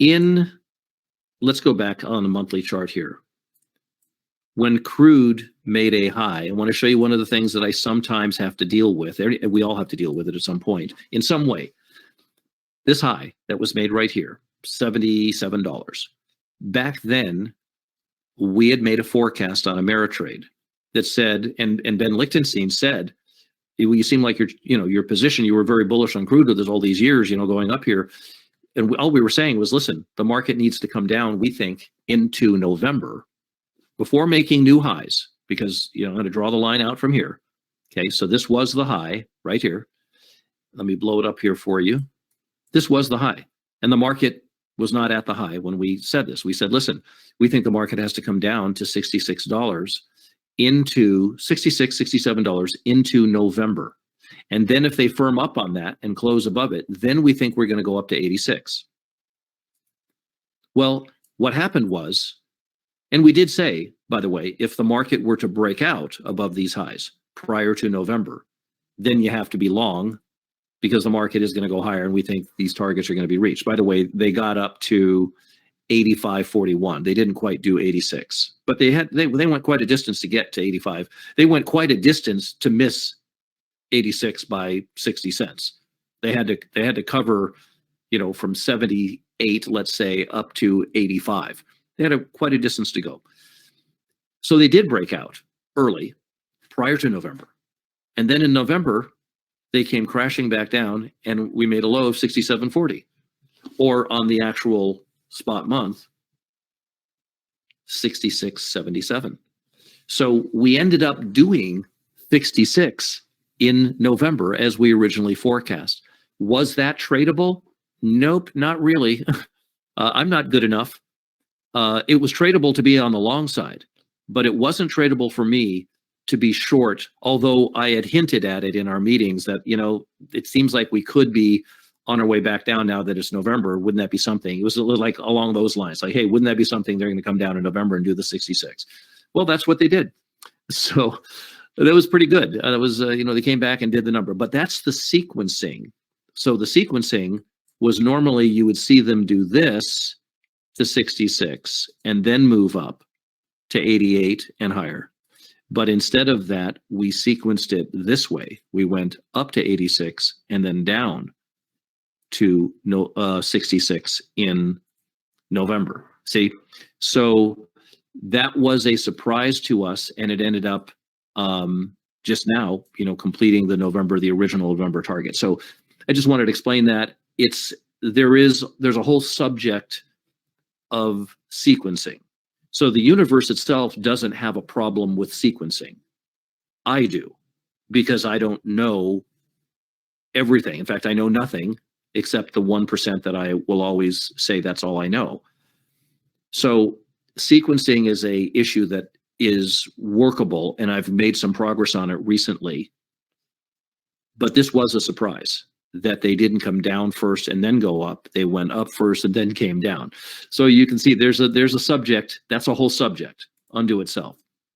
Let's go back on the monthly chart here. When crude made a high, I want to show you one of the things that I sometimes have to deal with. We all have to deal with it at some point, in some way. This high that was made right here, $77. Back then, we had made a forecast on Ameritrade that said, and Ben Lichtenstein said, you seem like your position, you were very bullish on crude with all these years, going up here. And all we were saying was, listen, the market needs to come down, we think, into November before making new highs, because I'm going to draw the line out from here. Okay, so this was the high right here. Let me blow it up here for you. This was the high, and the market was not at the high when we said this. We said, listen, we think the market has to come down to $66 into $66, $67 into November. And then if they firm up on that and close above it, then we think we're going to go up to 86. Well, what happened was, and we did say, by the way, if the market were to break out above these highs prior to November, then you have to be long, because the market is going to go higher, and we think these targets are going to be reached. By the way, they got up to 85.41. They didn't quite do 86, but they went quite a distance to get to 85. They went quite a distance to miss 86 by 60 cents. They had to cover, from 78, let's say, up to 85. They had quite a distance to go. So they did break out early, prior to November. And then in November, they came crashing back down, and we made a low of 67.40. Or on the actual spot month, 66.77. So we ended up doing 66 in November as we originally forecast. Was that tradable? Nope, not really. I'm not good enough. It was tradable to be on the long side, but it wasn't tradable for me to be short, although I had hinted at it in our meetings that, it seems like we could be on our way back down now that it's November. Wouldn't that be something? It was a little like along those lines, like, hey, wouldn't that be something? They're going to come down in November and do the 66. Well, that's what they did. So that was pretty good. That was, they came back and did the number, but that's the sequencing. So the sequencing was normally you would see them do this to 66 and then move up to 88 and higher. But instead of that, we sequenced it this way. We went up to 86 and then down to 66 in November. See, so that was a surprise to us, and it ended up just now, completing the original November target. So I just wanted to explain that there's a whole subject of sequencing. So the universe itself doesn't have a problem with sequencing. I do, because I don't know everything. In fact, I know nothing except the 1% that I will always say that's all I know. So sequencing is a issue that is workable, and I've made some progress on it recently. But this was a surprise that they didn't come down first and then go up. They went up first and then came down. So you can see there's a subject, that's a whole subject unto itself.